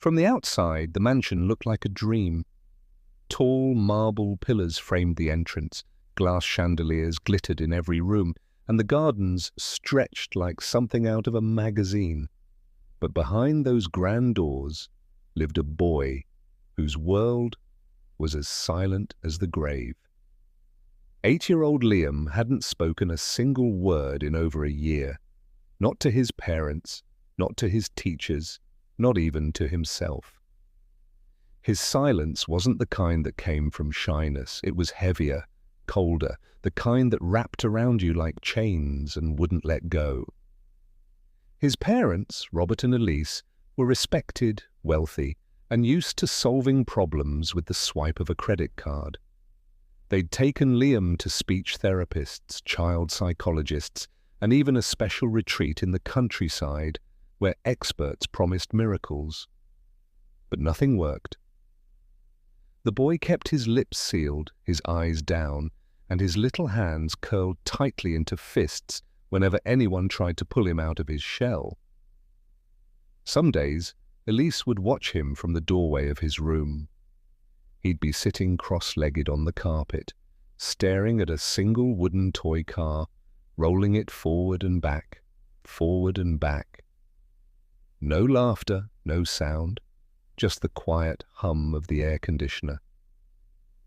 From the outside, the mansion looked like a dream. Tall marble pillars framed the entrance, glass chandeliers glittered in every room, and the gardens stretched like something out of a magazine. But behind those grand doors lived a boy whose world was as silent as the grave. 8-year-old Liam hadn't spoken a single word in over a year. Not to his parents, not to his teachers, not even to himself. His silence wasn't the kind that came from shyness. It was heavier, colder, the kind that wrapped around you like chains and wouldn't let go. His parents, Robert and Elise, were respected, wealthy, and used to solving problems with the swipe of a credit card. They'd taken Liam to speech therapists, child psychologists, and even a special retreat in the countryside where experts promised miracles. But nothing worked. The boy kept his lips sealed, his eyes down, and his little hands curled tightly into fists whenever anyone tried to pull him out of his shell. Some days, Elise would watch him from the doorway of his room. He'd be sitting cross-legged on the carpet, staring at a single wooden toy car, rolling it forward and back, forward and back. No laughter, no sound, just the quiet hum of the air conditioner.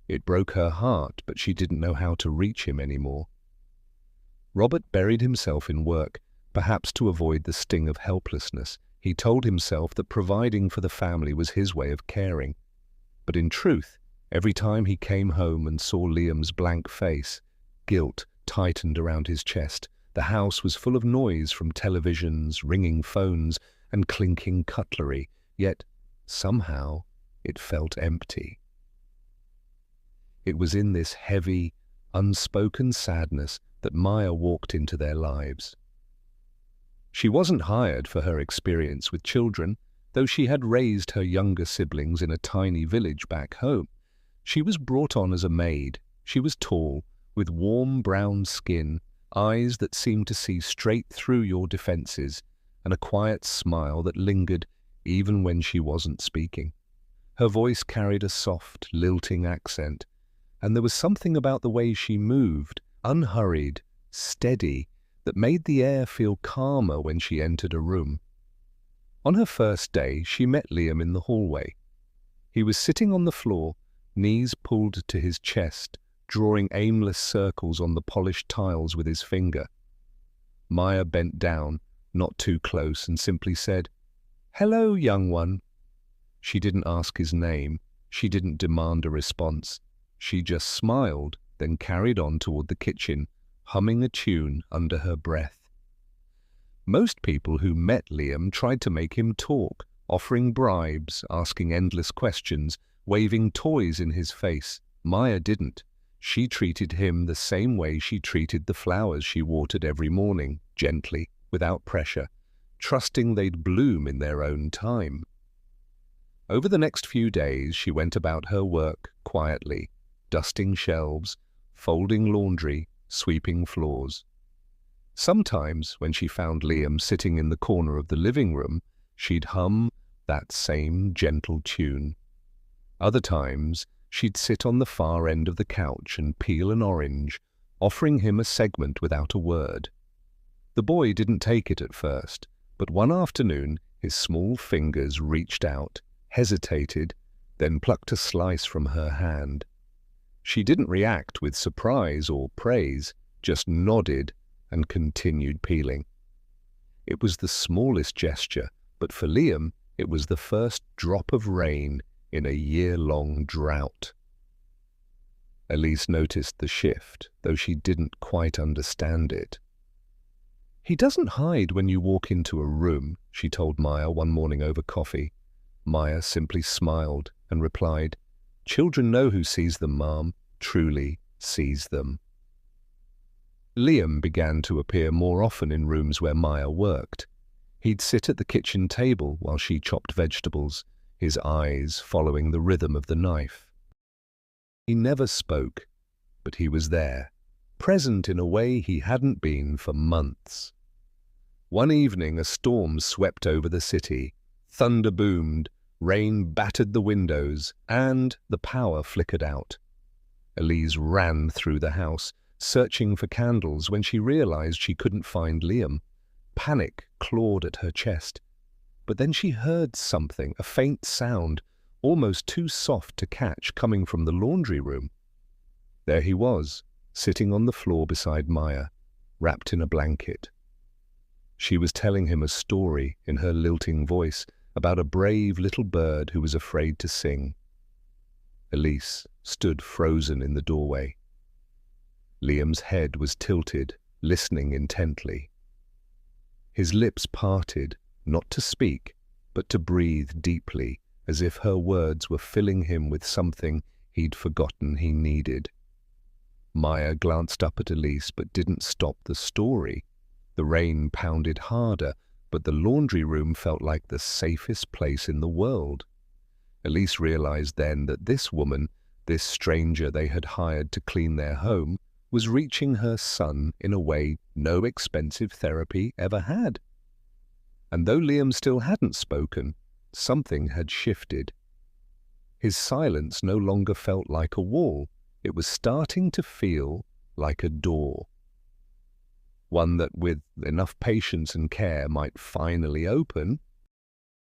It broke her heart, but she didn't know how to reach him anymore. Robert buried himself in work, perhaps to avoid the sting of helplessness. He told himself that providing for the family was his way of caring. But in truth, every time he came home and saw Liam's blank face, guilt tightened around his chest. The house was full of noise from televisions, ringing phones, and clinking cutlery, yet somehow it felt empty. It was in this heavy, unspoken sadness that Maya walked into their lives. She wasn't hired for her experience with children, though she had raised her younger siblings in a tiny village back home. She was brought on as a maid. She was tall, with warm brown skin, eyes that seemed to see straight through your defenses, and a quiet smile that lingered even when she wasn't speaking. Her voice carried a soft, lilting accent, and there was something about the way she moved, unhurried, steady, that made the air feel calmer when she entered a room. On her first day, she met Liam in the hallway. He was sitting on the floor, knees pulled to his chest, drawing aimless circles on the polished tiles with his finger. Maya bent down, not too close, and simply said, "Hello, young one." She didn't ask his name. She didn't demand a response. She just smiled, then carried on toward the kitchen, humming a tune under her breath. Most people who met Liam tried to make him talk, offering bribes, asking endless questions, waving toys in his face. Maya didn't. She treated him the same way she treated the flowers she watered every morning, gently, without pressure, trusting they'd bloom in their own time. Over the next few days, she went about her work quietly, dusting shelves, folding laundry, sweeping floors. Sometimes, when she found Liam sitting in the corner of the living room, she'd hum that same gentle tune. Other times, she'd sit on the far end of the couch and peel an orange, offering him a segment without a word. The boy didn't take it at first, but one afternoon his small fingers reached out, hesitated, then plucked a slice from her hand. She didn't react with surprise or praise, just nodded and continued peeling. It was the smallest gesture, but for Liam it was the first drop of rain in a year-long drought. Elise noticed the shift, though she didn't quite understand it. "He doesn't hide when you walk into a room," she told Maya one morning over coffee. Maya simply smiled and replied, "Children know who sees them, Mom, truly sees them." Liam began to appear more often in rooms where Maya worked. He'd sit at the kitchen table while she chopped vegetables, his eyes following the rhythm of the knife. He never spoke, but he was there, present in a way he hadn't been for months. One evening, a storm swept over the city. Thunder boomed, Rain battered the windows, and the power flickered out. Elise ran through the house, searching for candles when she realized she couldn't find Liam. Panic clawed at her chest. But then she heard something, a faint sound, almost too soft to catch, coming from the laundry room. There he was, sitting on the floor beside Maya, wrapped in a blanket. She was telling him a story in her lilting voice about a brave little bird who was afraid to sing. Elise stood frozen in the doorway. Liam's head was tilted, listening intently. His lips parted, not to speak, but to breathe deeply, as if her words were filling him with something he'd forgotten he needed. Maya glanced up at Elise but didn't stop the story. The rain pounded harder, but the laundry room felt like the safest place in the world. Elise realized then that this woman, this stranger they had hired to clean their home, was reaching her son in a way no expensive therapy ever had. And though Liam still hadn't spoken, something had shifted. His silence no longer felt like a wall. It was starting to feel like a door. One that, with enough patience and care, might finally open.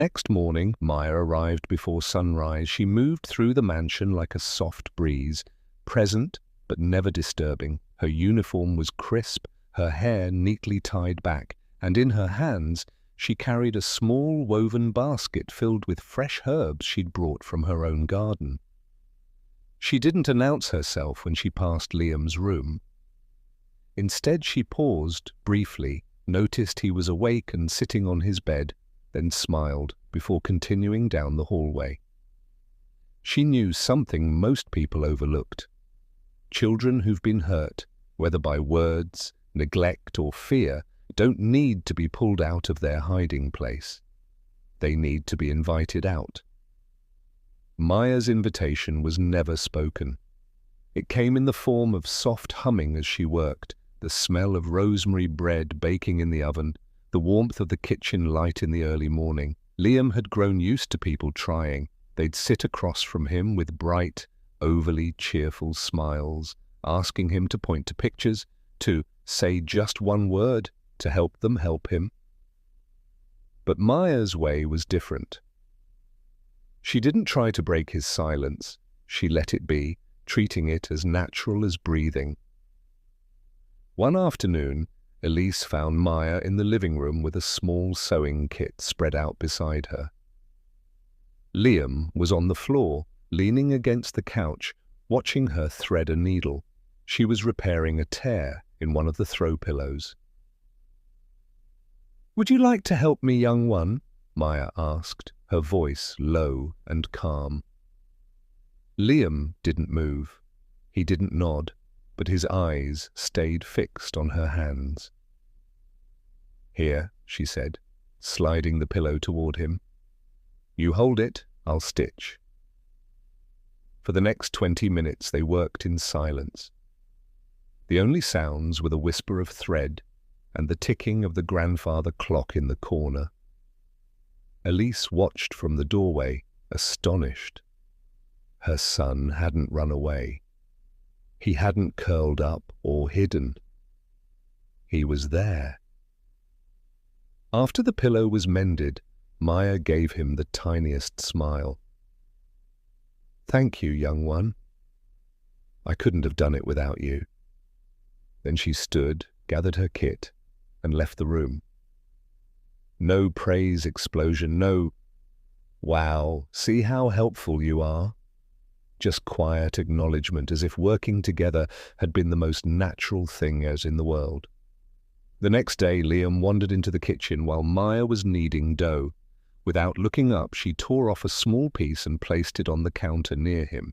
Next morning, Maya arrived before sunrise. She moved through the mansion like a soft breeze, present but never disturbing. Her uniform was crisp, her hair neatly tied back, and in her hands she carried a small woven basket filled with fresh herbs she'd brought from her own garden. She didn't announce herself when she passed Liam's room. Instead, she paused briefly, noticed he was awake and sitting on his bed, then smiled before continuing down the hallway. She knew something most people overlooked. Children who've been hurt, whether by words, neglect, or fear, don't need to be pulled out of their hiding place. They need to be invited out. Maya's invitation was never spoken. It came in the form of soft humming as she worked, the smell of rosemary bread baking in the oven, the warmth of the kitchen light in the early morning. Liam had grown used to people trying. They'd sit across from him with bright, overly cheerful smiles, asking him to point to pictures, to say just one word to help them help him. But Maya's way was different. She didn't try to break his silence. She let it be, treating it as natural as breathing. One afternoon, Elise found Maya in the living room with a small sewing kit spread out beside her. Liam was on the floor, leaning against the couch, watching her thread a needle. She was repairing a tear in one of the throw pillows. "Would you like to help me, young one?" Maya asked, her voice low and calm. Liam didn't move. He didn't nod, but his eyes stayed fixed on her hands. "Here," she said, sliding the pillow toward him. "You hold it, I'll stitch." For the next 20 minutes they worked in silence. The only sounds were the whisper of thread and the ticking of the grandfather clock in the corner. Elise watched from the doorway, astonished. Her son hadn't run away. He hadn't curled up or hidden. He was there. After the pillow was mended, Maya gave him the tiniest smile. "Thank you, young one. I couldn't have done it without you." Then she stood, gathered her kit, and left the room. No praise explosion, no, "Wow, see how helpful you are." Just quiet acknowledgement, as if working together had been the most natural thing as in the world. The next day, Liam wandered into the kitchen while Maya was kneading dough. Without looking up, she tore off a small piece and placed it on the counter near him.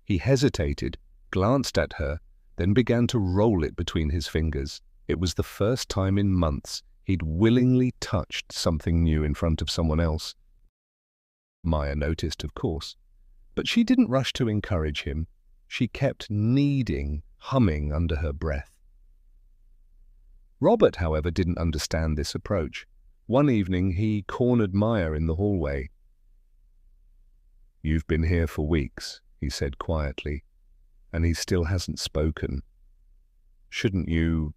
He hesitated, glanced at her, then began to roll it between his fingers. It was the first time in months he'd willingly touched something new in front of someone else. Maya noticed, of course, but she didn't rush to encourage him. She kept kneading, humming under her breath. Robert, however, didn't understand this approach. One evening, he cornered Maya in the hallway. "You've been here for weeks," he said quietly, "and he still hasn't spoken. Shouldn't you,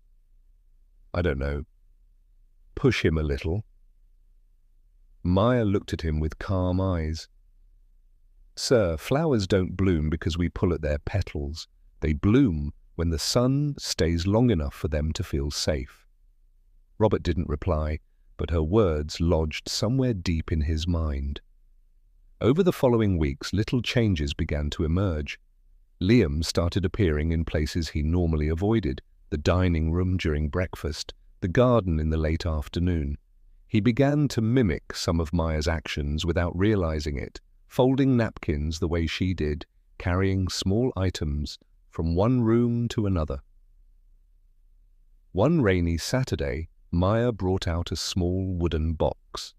I don't know, push him a little?" Maya looked at him with calm eyes. "Sir, flowers don't bloom because we pull at their petals. They bloom when the sun stays long enough for them to feel safe." Robert didn't reply, but her words lodged somewhere deep in his mind. Over the following weeks, little changes began to emerge. Liam started appearing in places he normally avoided: the dining room during breakfast, the garden in the late afternoon. He began to mimic some of Maya's actions without realizing it, folding napkins the way she did, carrying small items from one room to another. One rainy Saturday, Maya brought out a small wooden box.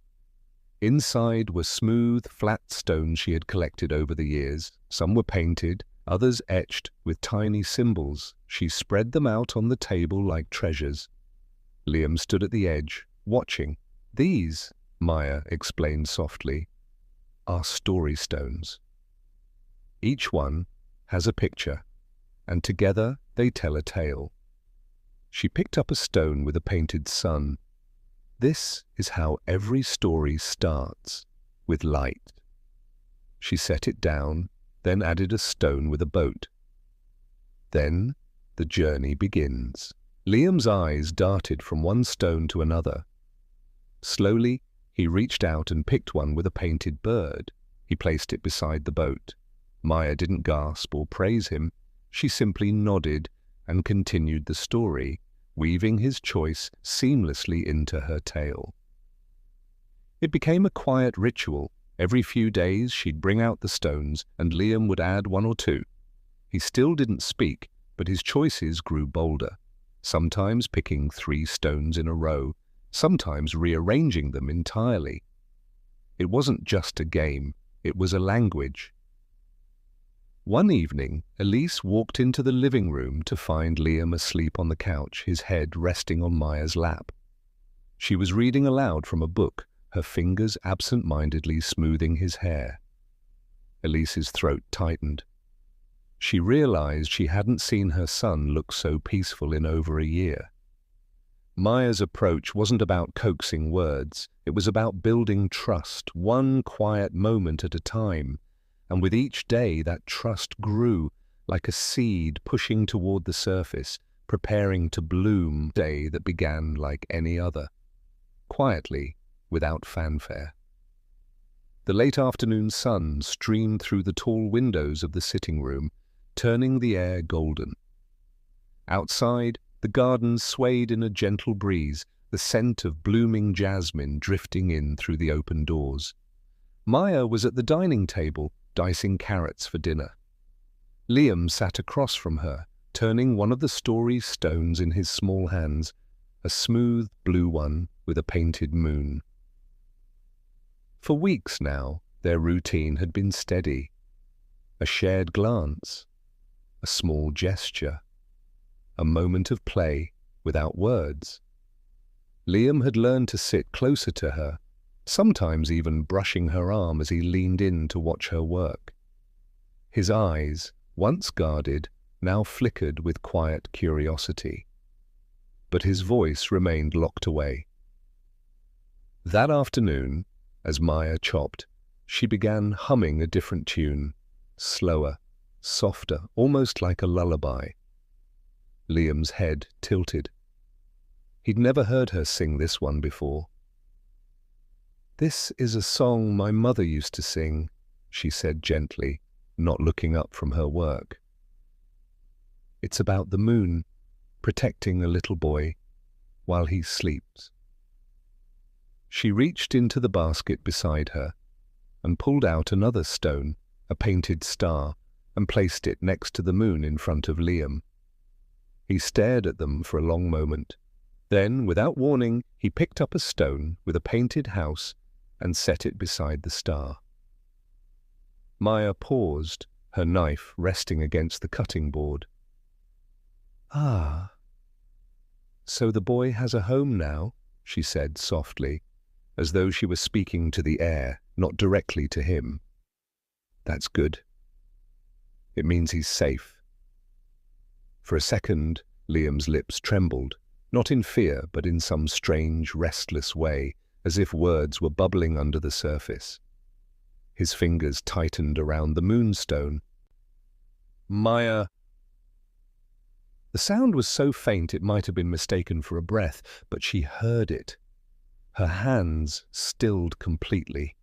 Inside were smooth, flat stones she had collected over the years. Some were painted, others etched with tiny symbols. She spread them out on the table like treasures. Liam stood at the edge, watching. "These," Maya explained softly, "are story stones. Each one has a picture, and together they tell a tale." She picked up a stone with a painted sun. "This is how every story starts, with light." She set it down, then added a stone with a boat. Then the journey begins. Liam's eyes darted from one stone to another. Slowly, he reached out and picked one with a painted bird. He placed it beside the boat. Maya didn't gasp or praise him. She simply nodded and continued the story, weaving his choice seamlessly into her tale. It became a quiet ritual. Every few days she'd bring out the stones, and Liam would add one or two. He still didn't speak, but his choices grew bolder, sometimes picking 3 stones in a row, sometimes rearranging them entirely. It wasn't just a game, it was a language. One evening, Elise walked into the living room to find Liam asleep on the couch, his head resting on Maya's lap. She was reading aloud from a book, her fingers absent-mindedly smoothing his hair. Elise's throat tightened. She realized she hadn't seen her son look so peaceful in over a year. Maya's approach wasn't about coaxing words. It was about building trust, one quiet moment at a time. And with each day, that trust grew like a seed pushing toward the surface, preparing to bloom. A day that began like any other, quietly, without fanfare. The late afternoon sun streamed through the tall windows of the sitting room, turning the air golden. Outside, the garden swayed in a gentle breeze, the scent of blooming jasmine drifting in through the open doors. Maya was at the dining table, dicing carrots for dinner. Liam sat across from her, turning one of the story stones in his small hands, a smooth blue one with a painted moon. For weeks now, their routine had been steady. A shared glance, a small gesture, a moment of play without words. Liam had learned to sit closer to her, sometimes even brushing her arm as he leaned in to watch her work. His eyes, once guarded, now flickered with quiet curiosity. But his voice remained locked away. That afternoon, as Maya chopped, she began humming a different tune, slower, softer, almost like a lullaby. Liam's head tilted. He'd never heard her sing this one before. "This is a song my mother used to sing," she said gently, not looking up from her work. "It's about the moon, protecting a little boy while he sleeps." She reached into the basket beside her and pulled out another stone, a painted star, and placed it next to the moon in front of Liam. He stared at them for a long moment. Then, without warning, he picked up a stone with a painted house and set it beside the star. Maya paused, her knife resting against the cutting board. "Ah, so the boy has a home now," she said softly, as though she were speaking to the air, not directly to him. That's good. It means he's safe. For a second, Liam's lips trembled, not in fear, but in some strange, restless way, as if words were bubbling under the surface. His fingers tightened around the moonstone. Maya. The sound was so faint it might have been mistaken for a breath, but she heard it. Her hands stilled completely.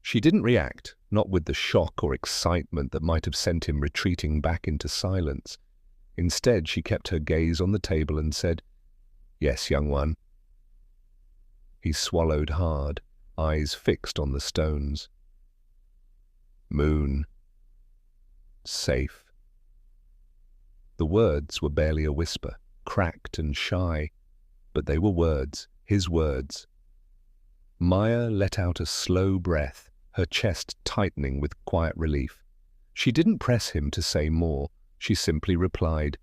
She didn't react, not with the shock or excitement that might have sent him retreating back into silence. Instead, she kept her gaze on the table and said, "Yes, young one." He swallowed hard, eyes fixed on the stones. Moon. Safe. The words were barely a whisper, cracked and shy, but they were words, his words. Maya let out a slow breath, her chest tightening with quiet relief. She didn't press him to say more. She simply replied,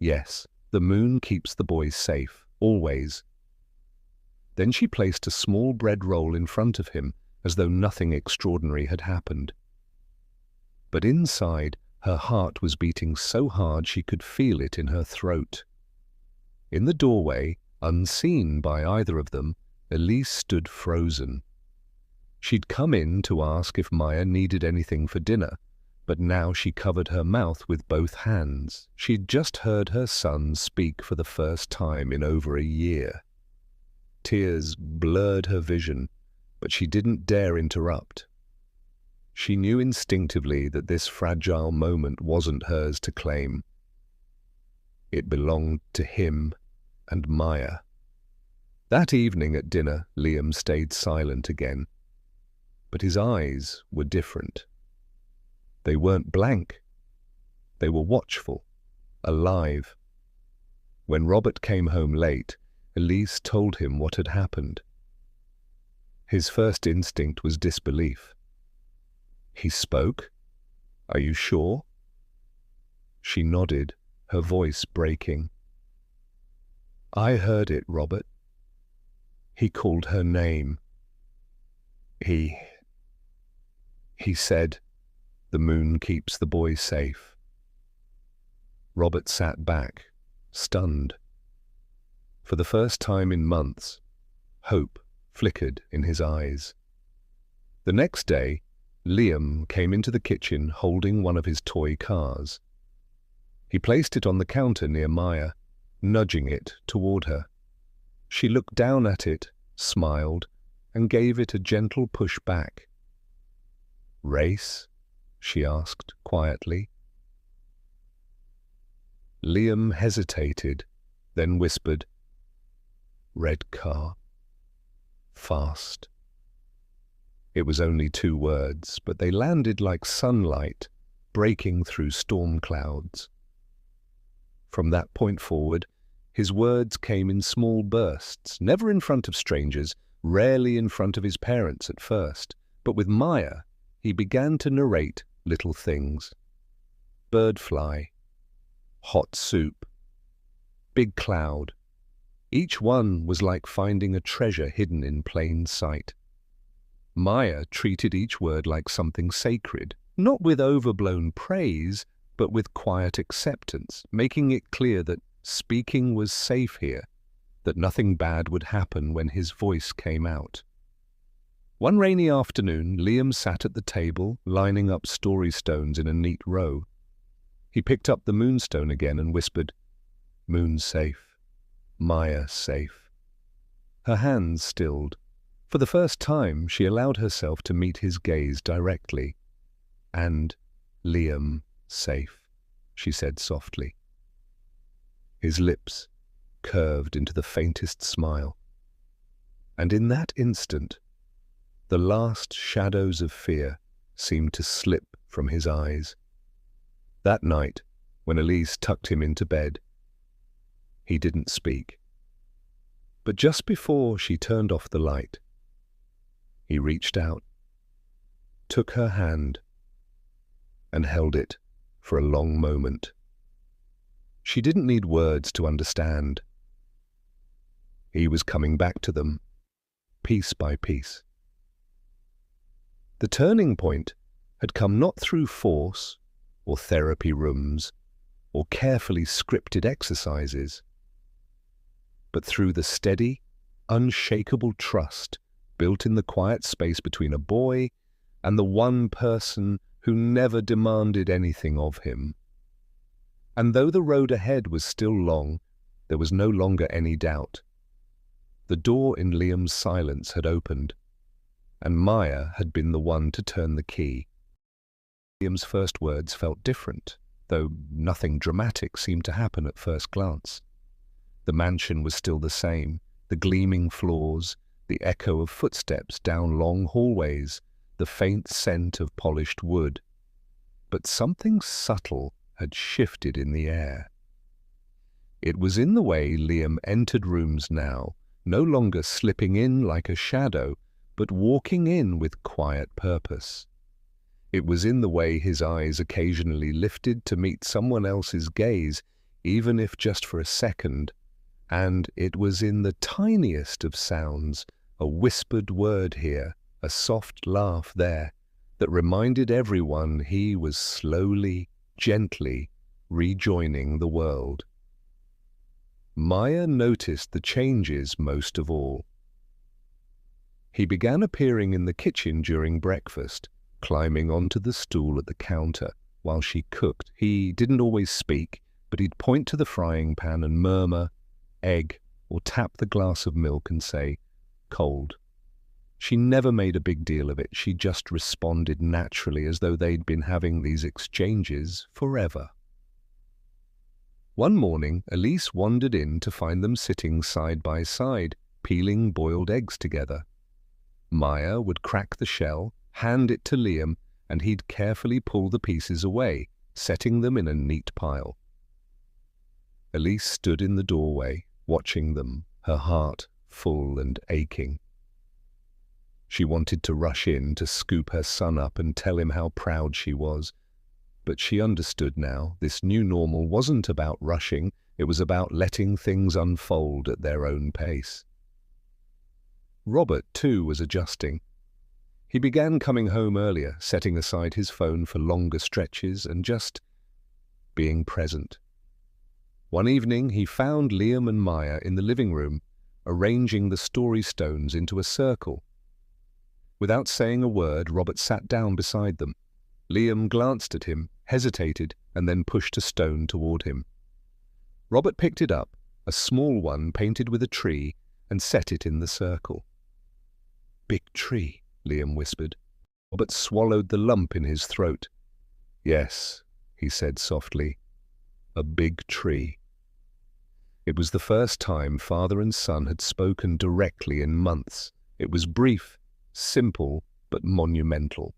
"Yes, the moon keeps the boys safe, always." Then she placed a small bread roll in front of him, as though nothing extraordinary had happened. But inside, her heart was beating so hard she could feel it in her throat. In the doorway, unseen by either of them, Elise stood frozen. She'd come in to ask if Maya needed anything for dinner, but now she covered her mouth with both hands. She'd just heard her son speak for the first time in over a year. Tears blurred her vision, but she didn't dare interrupt. She knew instinctively that this fragile moment wasn't hers to claim. It belonged to him and Maya. That evening at dinner, Liam stayed silent again. But his eyes were different. They weren't blank. They were watchful, alive. When Robert came home late, Elise told him what had happened. His first instinct was disbelief. "He spoke? Are you sure?" She nodded, her voice breaking. "I heard it, Robert. He called her name. He said, 'The moon keeps the boy safe.'" Robert sat back, stunned. For the first time in months, hope flickered in his eyes. The next day, Liam came into the kitchen holding one of his toy cars. He placed it on the counter near Maya, nudging it toward her. She looked down at it, smiled, and gave it a gentle push back. "Race?" she asked quietly. Liam hesitated, then whispered, "Red car. Fast." It was only 2 words, but they landed like sunlight, breaking through storm clouds. From that point forward, his words came in small bursts, never in front of strangers, rarely in front of his parents at first. But with Maya, he began to narrate little things. Bird fly, hot soup, big cloud. Each one was like finding a treasure hidden in plain sight. Maya treated each word like something sacred, not with overblown praise, but with quiet acceptance, making it clear that speaking was safe here, that nothing bad would happen when his voice came out. One rainy afternoon, Liam sat at the table, lining up story stones in a neat row. He picked up the moonstone again and whispered, "Moon safe, Maya safe." Her hands stilled. For the first time, she allowed herself to meet his gaze directly. "And Liam safe," she said softly. His lips curved into the faintest smile. And in that instant, the last shadows of fear seemed to slip from his eyes. That night, when Elise tucked him into bed, he didn't speak. But just before she turned off the light, he reached out, took her hand, and held it for a long moment. She didn't need words to understand. He was coming back to them, piece by piece. The turning point had come not through force or therapy rooms or carefully scripted exercises, but through the steady, unshakable trust built in the quiet space between a boy and the one person who never demanded anything of him. And though the road ahead was still long, there was no longer any doubt. The door in Liam's silence had opened, and Maya had been the one to turn the key. Liam's first words felt different, though nothing dramatic seemed to happen at first glance. The mansion was still the same, the gleaming floors, the echo of footsteps down long hallways, the faint scent of polished wood. But something subtle had shifted in the air. It was in the way Liam entered rooms now, no longer slipping in like a shadow, but walking in with quiet purpose. It was in the way his eyes occasionally lifted to meet someone else's gaze, even if just for a second, and it was in the tiniest of sounds, a whispered word here, a soft laugh there, that reminded everyone he was slowly, gently rejoining the world. Maya noticed the changes most of all. He began appearing in the kitchen during breakfast, climbing onto the stool at the counter while she cooked. He didn't always speak, but he'd point to the frying pan and murmur, "egg," or tap the glass of milk and say, "cold." She never made a big deal of it. She just responded naturally, as though they'd been having these exchanges forever. One morning, Elise wandered in to find them sitting side by side, peeling boiled eggs together. Maya would crack the shell, hand it to Liam, and he'd carefully pull the pieces away, setting them in a neat pile. Elise stood in the doorway, watching them, her heart full and aching. She wanted to rush in to scoop her son up and tell him how proud she was. But she understood now, this new normal wasn't about rushing, it was about letting things unfold at their own pace. Robert, too, was adjusting. He began coming home earlier, setting aside his phone for longer stretches and just being present. One evening, he found Liam and Maya in the living room, arranging the story stones into a circle. Without saying a word, Robert sat down beside them. Liam glanced at him, hesitated, and then pushed a stone toward him. Robert picked it up, a small one painted with a tree, and set it in the circle. "Big tree," Liam whispered. Robert swallowed the lump in his throat. "Yes," he said softly, "a big tree." It was the first time father and son had spoken directly in months. It was brief, simple, but monumental.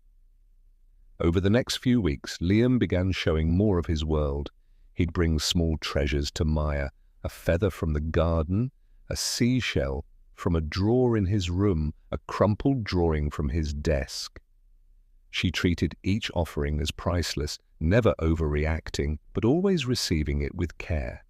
Over the next few weeks, Liam began showing more of his world. He'd bring small treasures to Maya, a feather from the garden, a seashell from a drawer in his room, a crumpled drawing from his desk. She treated each offering as priceless, never overreacting, but always receiving it with care.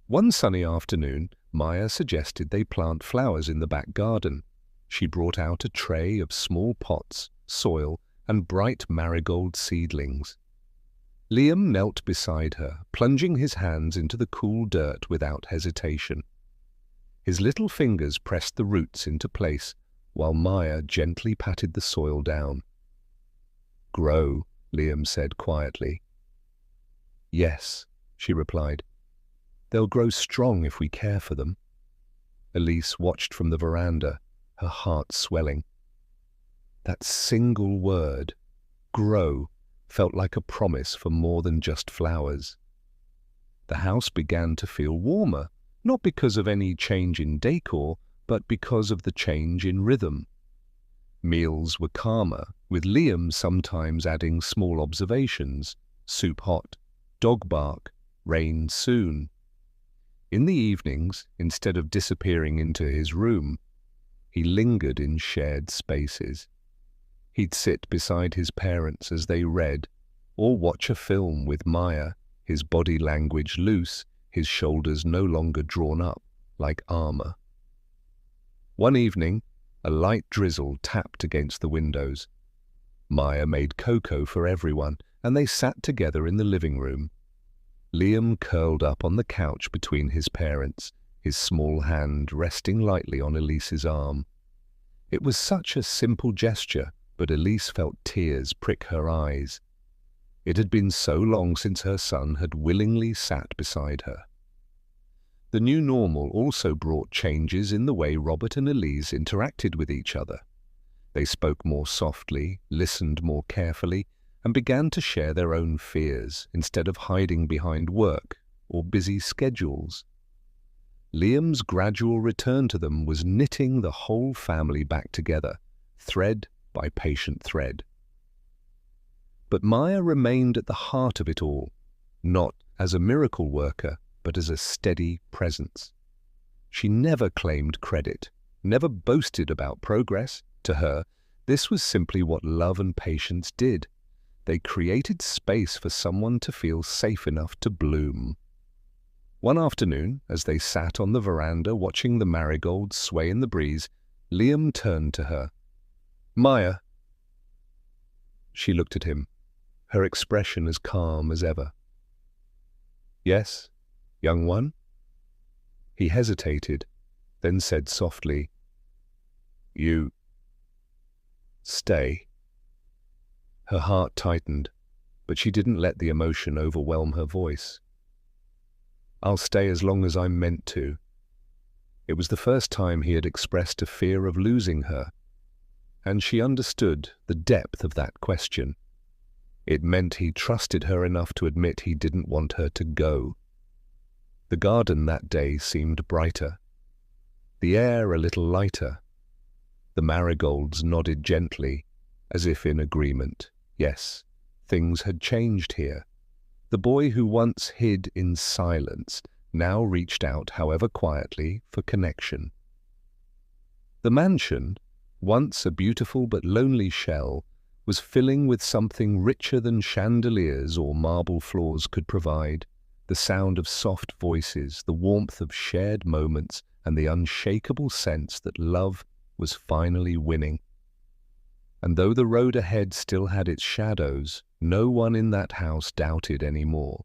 One sunny afternoon, Maya suggested they plant flowers in the back garden. She brought out a tray of small pots, soil, and bright marigold seedlings. Liam knelt beside her, plunging his hands into the cool dirt without hesitation. His little fingers pressed the roots into place, while Maya gently patted the soil down. "Grow," Liam said quietly. "Yes," she replied. "They'll grow strong if we care for them." Elise watched from the veranda, her heart swelling. That single word, grow, felt like a promise for more than just flowers. The house began to feel warmer, not because of any change in decor, but because of the change in rhythm. Meals were calmer, with Liam sometimes adding small observations: soup hot, dog bark, rain soon. In the evenings, instead of disappearing into his room, he lingered in shared spaces. He'd sit beside his parents as they read, or watch a film with Maya, his body language loose, his shoulders no longer drawn up like armor. One evening, a light drizzle tapped against the windows. Maya made cocoa for everyone, and they sat together in the living room. Liam curled up on the couch between his parents, his small hand resting lightly on Elise's arm. It was such a simple gesture, but Elise felt tears prick her eyes. It had been so long since her son had willingly sat beside her. The new normal also brought changes in the way Robert and Elise interacted with each other. They spoke more softly, listened more carefully, and began to share their own fears instead of hiding behind work or busy schedules. Liam's gradual return to them was knitting the whole family back together, thread by patient thread. But Maya remained at the heart of it all, not as a miracle worker, but as a steady presence. She never claimed credit, never boasted about progress. To her, this was simply what love and patience did. They created space for someone to feel safe enough to bloom. One afternoon, as they sat on the veranda watching the marigolds sway in the breeze, Liam turned to her. "Maya." She looked at him, her expression as calm as ever. "Yes, young one?" He hesitated, then said softly, "You stay." Her heart tightened, but she didn't let the emotion overwhelm her voice. "I'll stay as long as I'm meant to." It was the first time he had expressed a fear of losing her, and she understood the depth of that question. It meant he trusted her enough to admit he didn't want her to go. The garden that day seemed brighter, the air a little lighter. The marigolds nodded gently, as if in agreement. Yes, things had changed here. The boy who once hid in silence now reached out, however quietly, for connection. The mansion, once a beautiful but lonely shell, was filling with something richer than chandeliers or marble floors could provide. The sound of soft voices, the warmth of shared moments, and the unshakable sense that love was finally winning. And though the road ahead still had its shadows, no one in that house doubted anymore.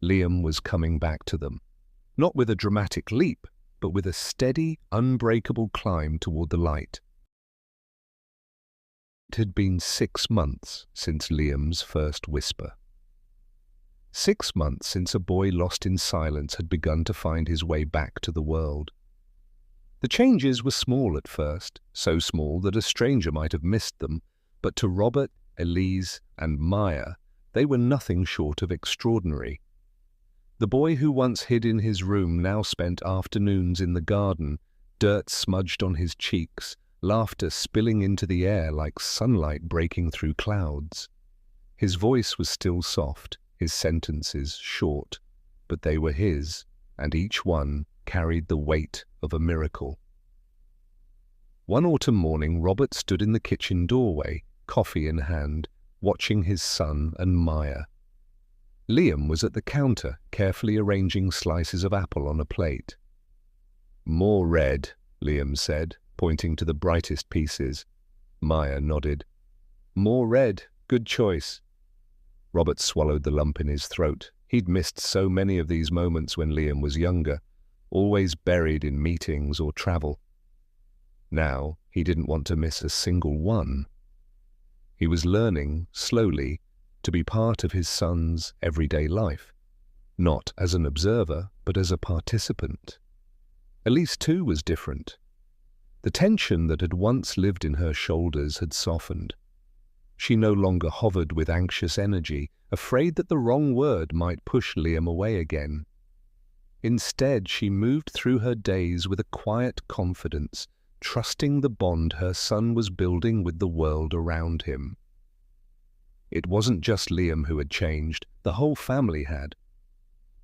Liam was coming back to them, not with a dramatic leap, but with a steady, unbreakable climb toward the light. It had been 6 months since Liam's first whisper. 6 months since a boy lost in silence had begun to find his way back to the world. The changes were small at first, so small that a stranger might have missed them, but to Robert, Elise, and Maya, they were nothing short of extraordinary. The boy who once hid in his room now spent afternoons in the garden, dirt smudged on his cheeks, laughter spilling into the air like sunlight breaking through clouds. His voice was still soft, his sentences short, but they were his, and each one carried the weight of a miracle. One autumn morning, Robert stood in the kitchen doorway, coffee in hand, watching his son and Maya. Liam was at the counter, carefully arranging slices of apple on a plate. "More red," Liam said, pointing to the brightest pieces. Maya nodded. "More red, good choice." Robert swallowed the lump in his throat. He'd missed so many of these moments when Liam was younger, always buried in meetings or travel. Now, he didn't want to miss a single one. He was learning, slowly, to be part of his son's everyday life, not as an observer, but as a participant. Elise, too, was different. The tension that had once lived in her shoulders had softened. She no longer hovered with anxious energy, afraid that the wrong word might push Liam away again. Instead, she moved through her days with a quiet confidence, trusting the bond her son was building with the world around him. It wasn't just Liam who had changed, the whole family had.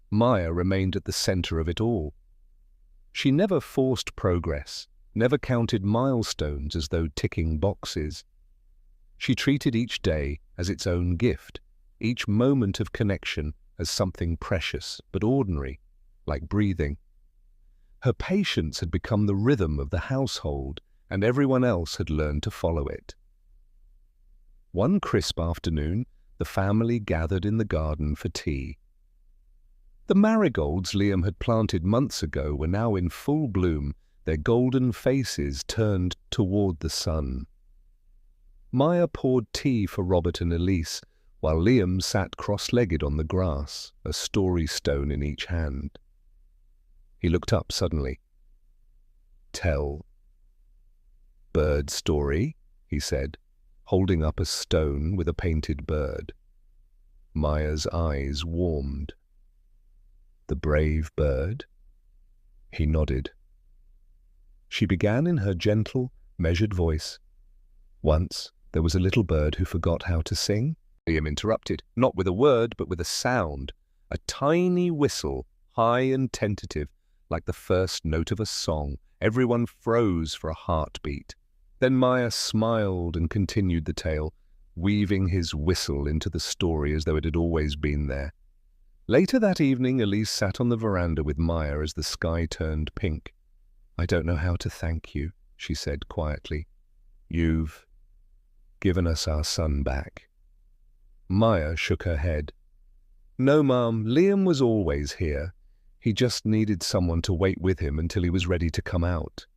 Maya remained at the center of it all. She never forced progress, never counted milestones as though ticking boxes. She treated each day as its own gift, each moment of connection as something precious but ordinary, like breathing. Her patience had become the rhythm of the household, and everyone else had learned to follow it. One crisp afternoon, the family gathered in the garden for tea. The marigolds Liam had planted months ago were now in full bloom, their golden faces turned toward the sun. Maya poured tea for Robert and Elise, while Liam sat cross-legged on the grass, a story stone in each hand. He looked up suddenly. "Tell." "Bird story," he said, holding up a stone with a painted bird. Maya's eyes warmed. "The brave bird?" He nodded. She began in her gentle, measured voice. "Once there was a little bird who forgot how to sing." Liam interrupted, not with a word, but with a sound, a tiny whistle, high and tentative, like the first note of a song. Everyone froze for a heartbeat. Then Maya smiled and continued the tale, weaving his whistle into the story as though it had always been there. Later that evening, Elise sat on the veranda with Maya as the sky turned pink. "I don't know how to thank you," she said quietly. "You've given us our son back." Maya shook her head. "No, Mum, Liam was always here. He just needed someone to wait with him until he was ready to come out."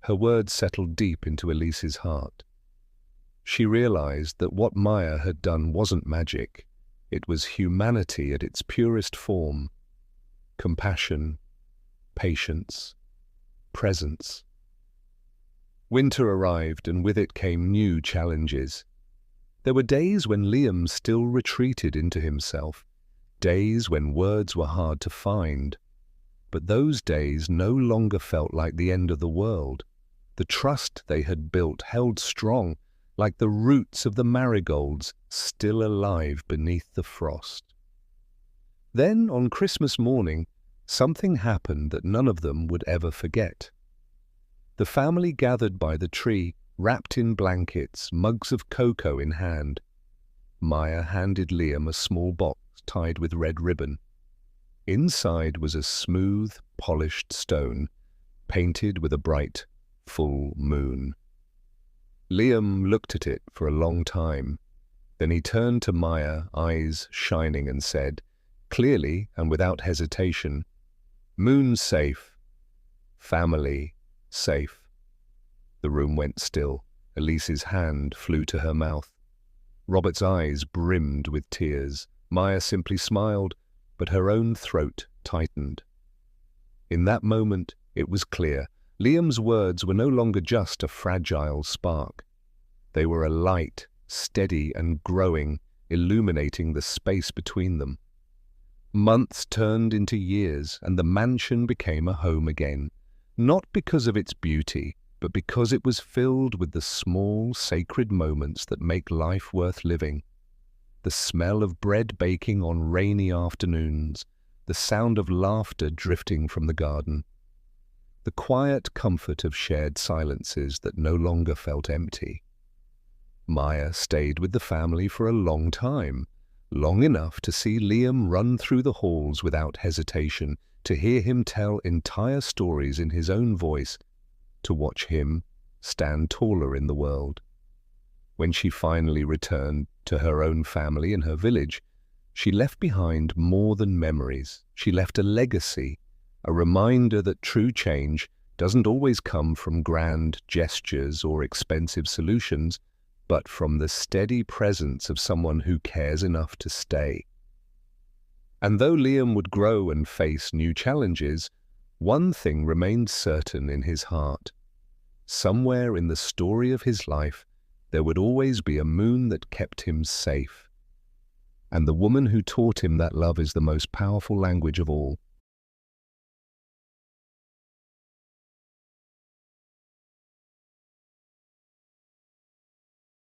Her words settled deep into Elise's heart. She realized that what Maya had done wasn't magic. It was humanity at its purest form. Compassion, patience, presence. Winter arrived, and with it came new challenges. There were days when Liam still retreated into himself, days when words were hard to find. But those days no longer felt like the end of the world. The trust they had built held strong, like the roots of the marigolds still alive beneath the frost. Then, on Christmas morning, something happened that none of them would ever forget. The family gathered by the tree, wrapped in blankets, mugs of cocoa in hand. Maya handed Liam a small box tied with red ribbon. Inside was a smooth, polished stone, painted with a bright, full moon. Liam looked at it for a long time. Then he turned to Maya, eyes shining, and said, clearly and without hesitation, "Moon safe. Family safe." The room went still. Elise's hand flew to her mouth. Robert's eyes brimmed with tears. Maya simply smiled, but her own throat tightened. In that moment, it was clear. Liam's words were no longer just a fragile spark. They were a light, steady and growing, illuminating the space between them. Months turned into years, and the mansion became a home again, not because of its beauty, but because it was filled with the small, sacred moments that make life worth living. The smell of bread baking on rainy afternoons, the sound of laughter drifting from the garden, the quiet comfort of shared silences that no longer felt empty. Maya stayed with the family for a long time, long enough to see Liam run through the halls without hesitation, to hear him tell entire stories in his own voice, to watch him stand taller in the world. When she finally returned to her own family in her village, she left behind more than memories. She left a legacy, a reminder that true change doesn't always come from grand gestures or expensive solutions, but from the steady presence of someone who cares enough to stay. And though Liam would grow and face new challenges, one thing remained certain in his heart. Somewhere in the story of his life, there would always be a moon that kept him safe. And the woman who taught him that love is the most powerful language of all.